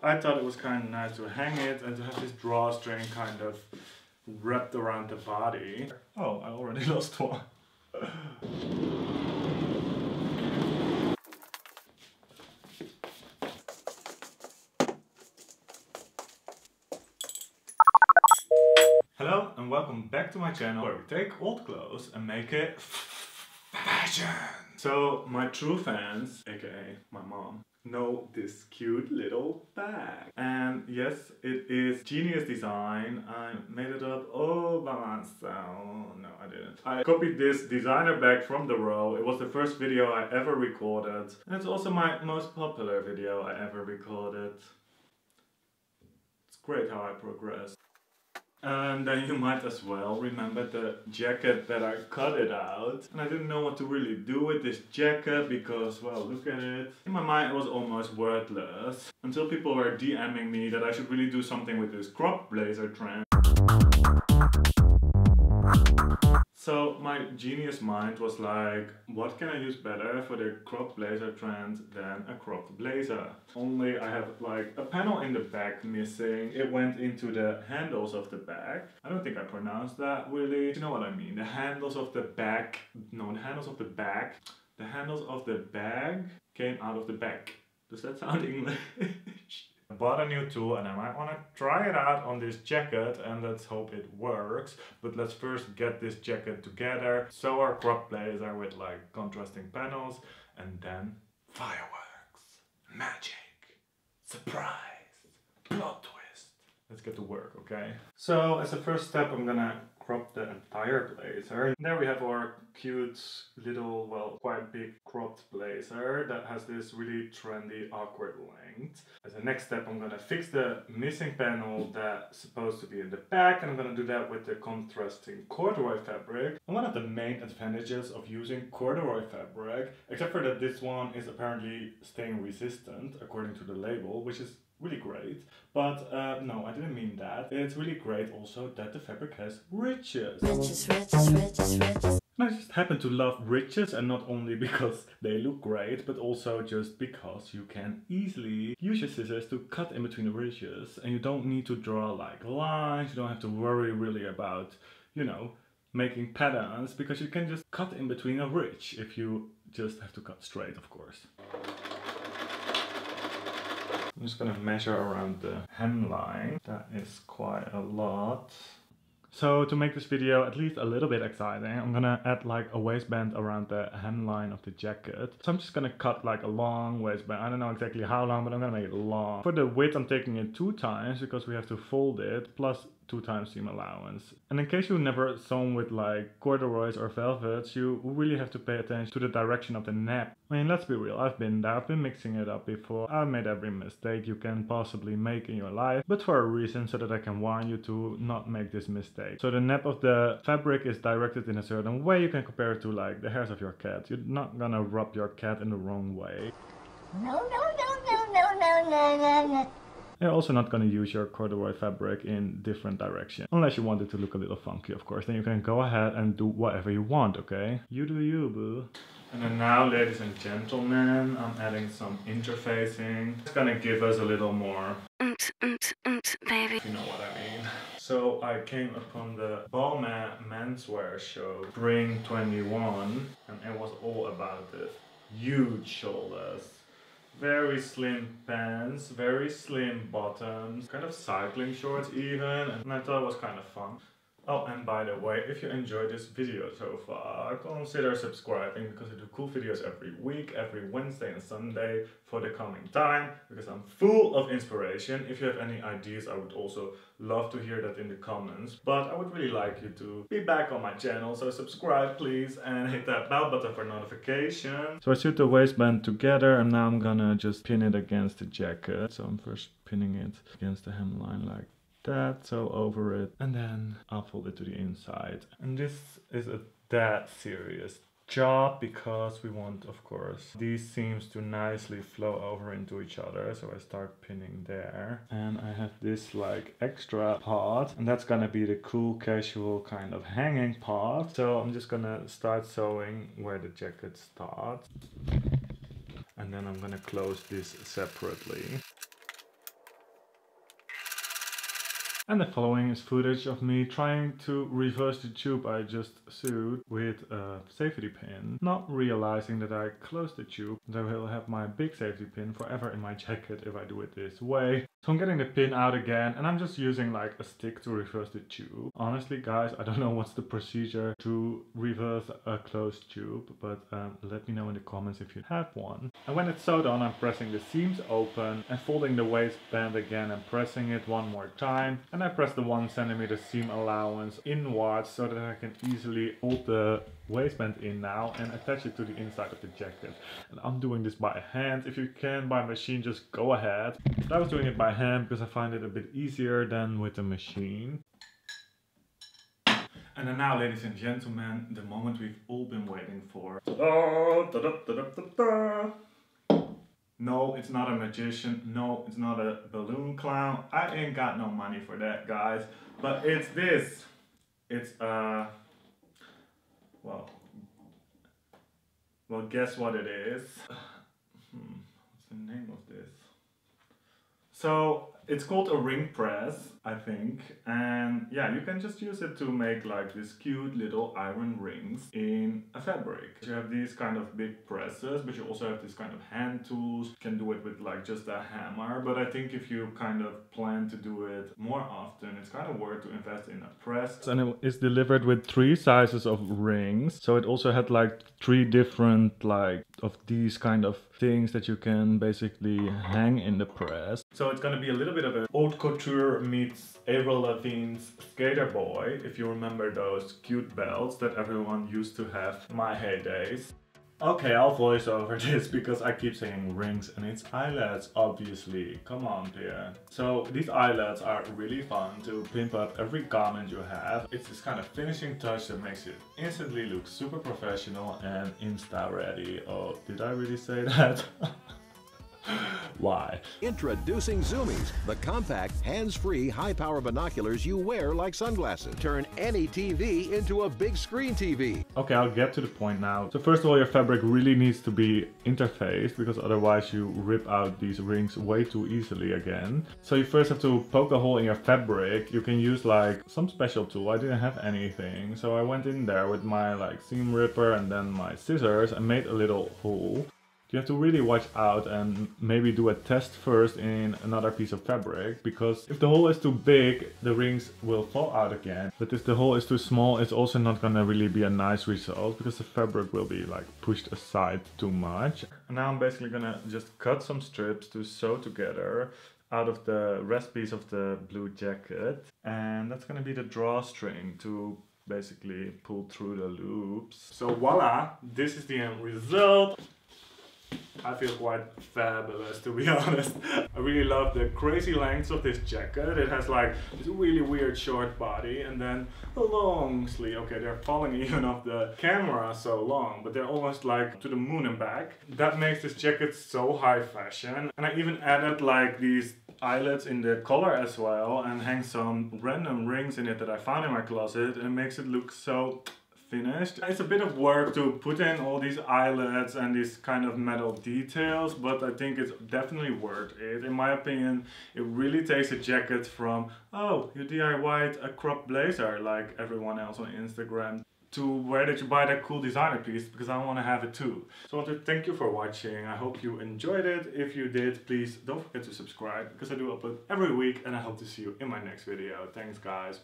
I thought it was kind of nice to hang it and to have this drawstring kind of wrapped around the body. Oh, I already lost one. Hello and welcome back to my channel where we take old clothes and make it fashion. So my true fans, aka my mom, know this cute little bag. And yes, it is genius design. I made it up all by myself. No, I didn't. I copied this designer bag from the row. It was the first video I ever recorded. And it's also my most popular video I ever recorded. It's great how I progress. And then you might as well remember the jacket that I cut it out. And I didn't know what to really do with this jacket because, well, look at it. In my mind it was almost worthless. Until people were DMing me that I should really do something with this crop blazer trend. So my genius mind was like, what can I use better for the cropped blazer trend than a cropped blazer? Only I have like a panel in the back missing. It went into the handles of the bag. I don't think I pronounced that really. You know what I mean? The handles of the back. No, the handles of the back. The handles of the bag came out of the back. Does that sound English? I bought a new tool and I might want to try it out on this jacket and let's hope it works. But let's first get this jacket together, sew our crop blazer with like contrasting panels, and then fireworks, magic, surprise, plot twist. Let's get to work, okay? So as a first step I'm gonna crop the entire blazer. There we have our cute little, well, quite big cropped blazer that has this really trendy awkward length. As a next step I'm gonna fix the missing panel that's supposed to be in the back, and I'm gonna do that with the contrasting corduroy fabric. And one of the main advantages of using corduroy fabric, except for that this one is apparently stain resistant according to the label, which is really great, but no, I didn't mean that. It's really great also that the fabric has riches. Riches, riches, riches, riches. And I just happen to love riches, and not only because they look great, but also just because you can easily use your scissors to cut in between the ridges, and you don't need to draw like lines, you don't have to worry really about, you know, making patterns, because you can just cut in between a ridge if you just have to cut straight, of course. I'm just gonna measure around the hemline. That is quite a lot. So to make this video at least a little bit exciting, I'm gonna add like a waistband around the hemline of the jacket. So I'm just gonna cut like a long waistband. I don't know exactly how long, but I'm gonna make it long. For the width I'm taking it 2 times because we have to fold it, plus 2 times seam allowance. And in case you've never sewn with like corduroys or velvets, you really have to pay attention to the direction of the neck. I mean, let's be real, I've been there, I've been mixing it up before. I've made every mistake you can possibly make in your life, but for a reason, so that I can warn you to not make this mistake. So the neck of the fabric is directed in a certain way. You can compare it to like the hairs of your cat. You're not gonna rub your cat in the wrong way. No, no, no, no, no, no, no, no, no. You're also not going to use your corduroy fabric in different directions. Unless you want it to look a little funky, of course. Then you can go ahead and do whatever you want, okay? You do you, boo. And then now, ladies and gentlemen, I'm adding some interfacing. It's going to give us a little more, baby. If you know what I mean. So I came upon the Grommet menswear show, Spring 21, and it was all about the huge shoulders. Very slim pants, very slim bottoms, kind of cycling shorts even, and I thought it was kind of fun. Oh, and by the way, if you enjoyed this video so far, consider subscribing, because I do cool videos every week, every Wednesday and Sunday for the coming time, because I'm full of inspiration. If you have any ideas, I would also love to hear that in the comments. But I would really like you to be back on my channel, so subscribe please and hit that bell button for notification. So I sewed the waistband together, and now I'm gonna just pin it against the jacket. So I'm first pinning it against the hemline like that, so over it, and then I'll fold it to the inside. And this is a dead serious job because we want, of course, these seams to nicely flow over into each other. So I start pinning there, and I have this like extra part, and that's gonna be the cool casual kind of hanging part. So I'm just gonna start sewing where the jacket starts, and then I'm gonna close this separately. And the following is footage of me trying to reverse the tube I just sewed with a safety pin, not realizing that I closed the tube and I will have my big safety pin forever in my jacket if I do it this way. So I'm getting the pin out again and I'm just using like a stick to reverse the tube. Honestly guys, I don't know what's the procedure to reverse a closed tube, but let me know in the comments if you have one. And when it's sewed on, I'm pressing the seams open and folding the waistband again and pressing it one more time. And I press the 1 centimeter seam allowance inwards so that I can easily hold the waistband in now and attach it to the inside of the jacket. And I'm doing this by hand. If you can by machine, just go ahead. But I was doing it by hand because I find it a bit easier than with the machine. And then now, ladies and gentlemen, the moment we've all been waiting for. No, it's not a magician. No, it's not a balloon clown. I ain't got no money for that, guys. But it's this. It's well, guess what it is? What's the name of this? So it's called a ring press, I think, and yeah, you can just use it to make like these cute little iron rings in a fabric. You have these kind of big presses, but you also have this kind of hand tools. You can do it with like just a hammer, but I think if you kind of plan to do it more often, it's kind of worth to invest in a press. And it is delivered with 3 sizes of rings, so it also had like 3 different like of these kind of things that you can basically hang in the press. So it's gonna be a little bit of a haute couture meets Avril Lavigne's Skater Boy, if you remember those cute belts that everyone used to have in my heydays. Okay, I'll voice over this because I keep saying rings and it's eyelets, obviously. Come on, dear. So these eyelets are really fun to pimp up every garment you have. It's this kind of finishing touch that makes it instantly look super professional and Insta ready. Oh, did I really say that? Why? Introducing Zoomies, the compact, hands-free, high-power binoculars you wear like sunglasses. Turn any TV into a big screen TV. Okay, I'll get to the point now. So first of all, your fabric really needs to be interfaced because otherwise you rip out these rings way too easily again. So you first have to poke a hole in your fabric. You can use like some special tool. I didn't have anything, so I went in there with my like seam ripper and then my scissors and made a little hole. You have to really watch out and maybe do a test first in another piece of fabric, because if the hole is too big, the rings will fall out again. But if the hole is too small, it's also not gonna really be a nice result because the fabric will be like pushed aside too much. And now I'm basically gonna just cut some strips to sew together out of the rest piece of the blue jacket. And that's gonna be the drawstring to basically pull through the loops. So voila, this is the end result. I feel quite fabulous, to be honest. I really love the crazy lengths of this jacket. It has like this really weird short body and then a long sleeve. Okay, they're falling even off the camera so long, but they're almost like to the moon and back. That makes this jacket so high fashion. And I even added like these eyelets in the collar as well and hang some random rings in it that I found in my closet, and it makes it look so finished. It's a bit of work to put in all these eyelets and these kind of metal details, but I think it's definitely worth it. In my opinion, it really takes a jacket from, oh, you DIY'd a crop blazer like everyone else on Instagram, to where did you buy that cool designer piece, because I want to have it too. So I want to thank you for watching. I hope you enjoyed it. If you did, please don't forget to subscribe because I do upload every week, and I hope to see you in my next video. Thanks guys.